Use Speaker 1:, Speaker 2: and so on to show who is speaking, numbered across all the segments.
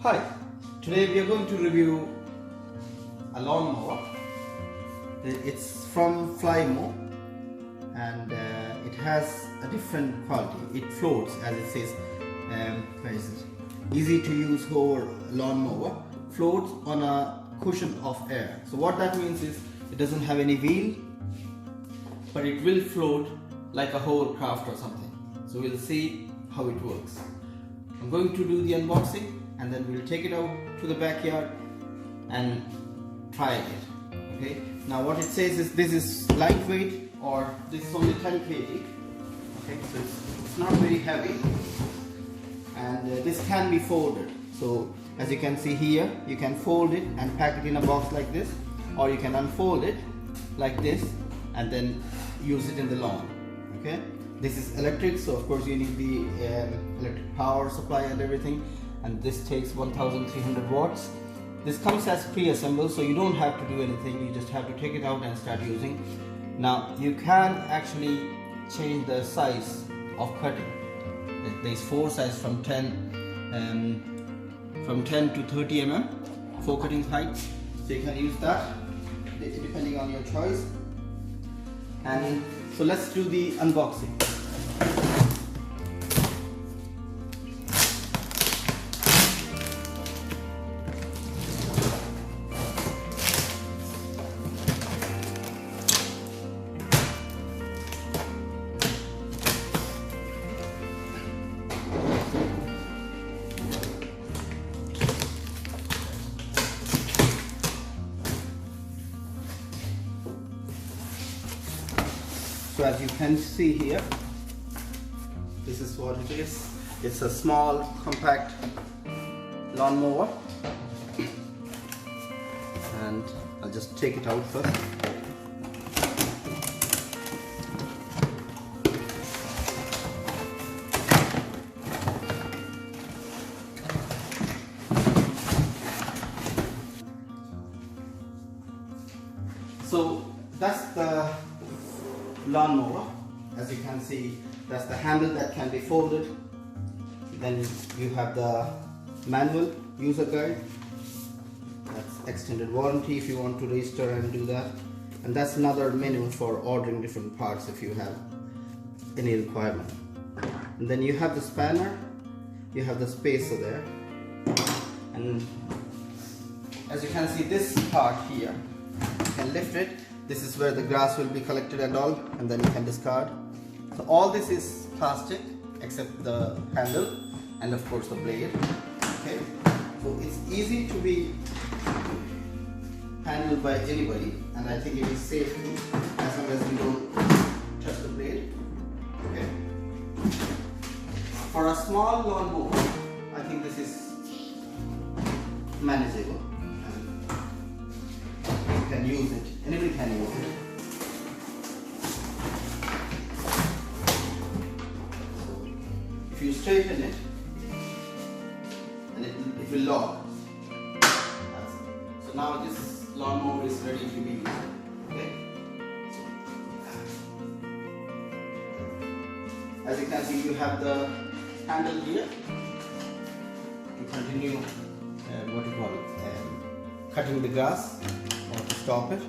Speaker 1: Hi, today we are going to review a lawnmower. It's from Flymo and it has a different quality. It floats, as it says. Where is it? Easy to use hover lawnmower. Floats on a cushion of air. So what that means is it doesn't have any wheel, but it will float like a hovercraft or something. So we'll see how it works. I'm going to do the unboxing and then we'll take it out to the backyard and try it. Okay. Now what it says is this is lightweight, or this is only 10 kg. Okay, so it's not very heavy, and this can be folded. So as you can see here, you can fold it and pack it in a box like this, or you can unfold it like this and then use it in the lawn. Okay. This is electric, so of course you need the electric power supply and everything, and this takes 1300 watts. This comes as pre-assembled, so you don't have to do anything, you just have to take it out and start using. Now you can actually change the size of cutting. There's 4 sizes from 10 to 30 mm, 4 cutting heights, so you can use that depending on your choice. And so let's do the unboxing. So as you can see here, this is what it is. It's a small compact lawnmower, and I'll just take it out first. So that's the lawnmower. As you can see, that's the handle that can be folded. Then you have the manual user guide. That's extended warranty if you want to register and do that. And that's another menu for ordering different parts if you have any requirement. And then you have the spanner, you have the spacer there. And as you can see, this part here, you can lift it. This is where the grass will be collected and all, and then you can discard. So all this is plastic except the handle and of course the blade. Okay, so it's easy to be handled by anybody, and I think it is safe too, as long as you don't touch the blade. Okay. For a small lawnmower, I think this is manageable. You can use it. Anybody can use it. So if you straighten it, then it will lock. So now this lawnmower is ready to be used. Okay. As you can see, you have the handle here. You continue cutting the grass or to stop it.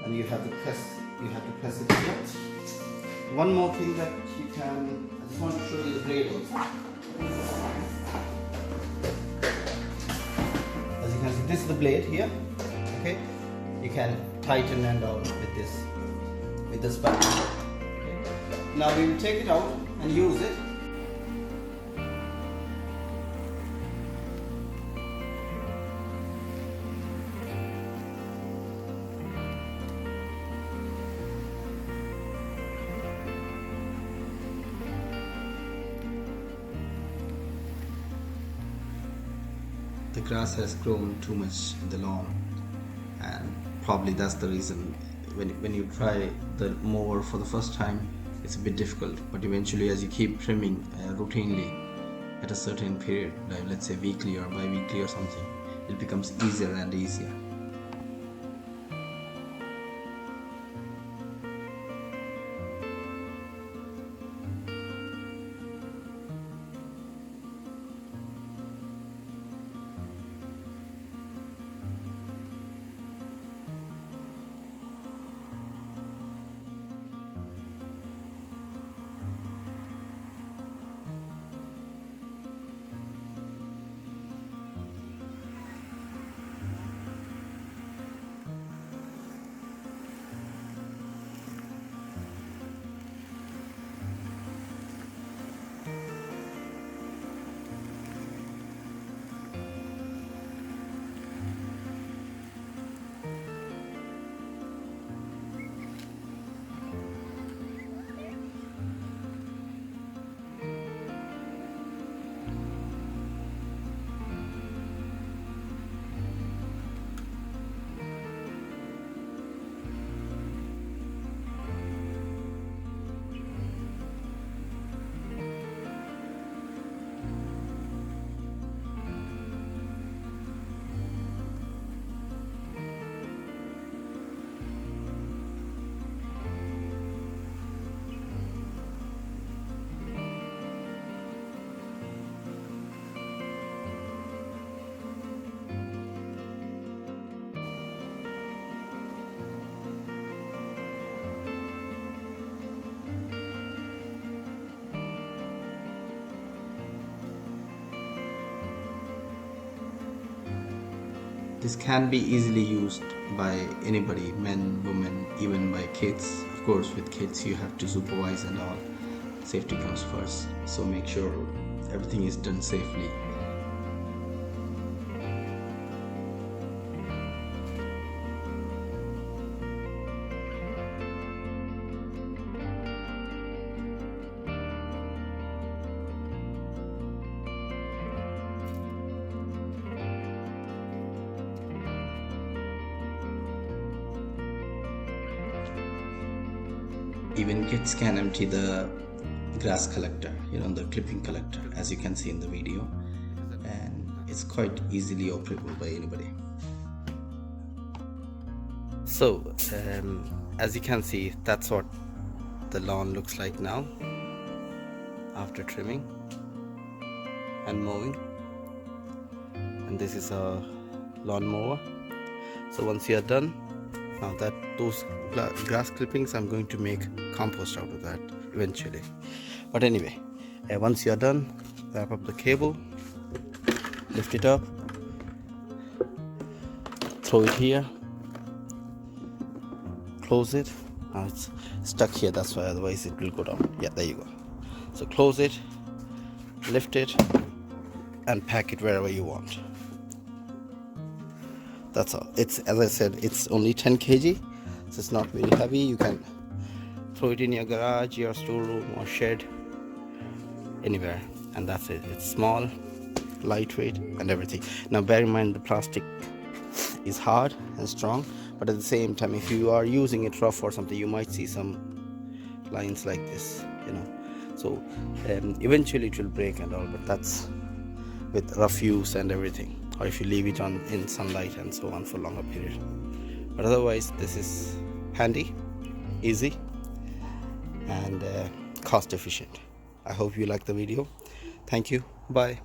Speaker 1: And you have to press it here. One more thing that you can, I just want to show you the blade also. As you can see, this is the blade here. Okay, you can tighten and all with this button. Okay. Now we will take it out and use it. The grass has grown too much in the lawn, and probably that's the reason when you try the mower for the first time, it's a bit difficult, but eventually as you keep trimming routinely at a certain period, like let's say weekly or bi-weekly or something, it becomes easier and easier. This can be easily used by anybody, men, women, even by kids. Of course, with kids you have to supervise and all. Safety comes first, so make sure everything is done safely. Even kids can empty the grass collector, the clipping collector, as you can see in the video, and it's quite easily operable by anybody. So as you can see, that's what the lawn looks like now after trimming and mowing. And this is a lawn mower. So once you are done, now that those grass clippings, I'm going to make compost out of that eventually. But anyway, once you are done, wrap up the cable, lift it up, throw it here, close it. Now it's stuck here, that's why, otherwise it will go down. Yeah, there you go. So close it, lift it, and pack it wherever you want. That's all. It's, as I said, it's only 10 kg, so it's not very heavy. You can throw it in your garage, your storeroom, or shed, anywhere, and that's it. It's small, lightweight, and everything. Now bear in mind, the plastic is hard and strong, but at the same time, if you are using it rough or something, you might see some lines like this, so eventually it will break and all, but that's with rough use and everything, or if you leave it on in sunlight and so on for a longer period. But otherwise, this is handy, easy, and cost efficient. I hope you like the video. Thank you. Bye.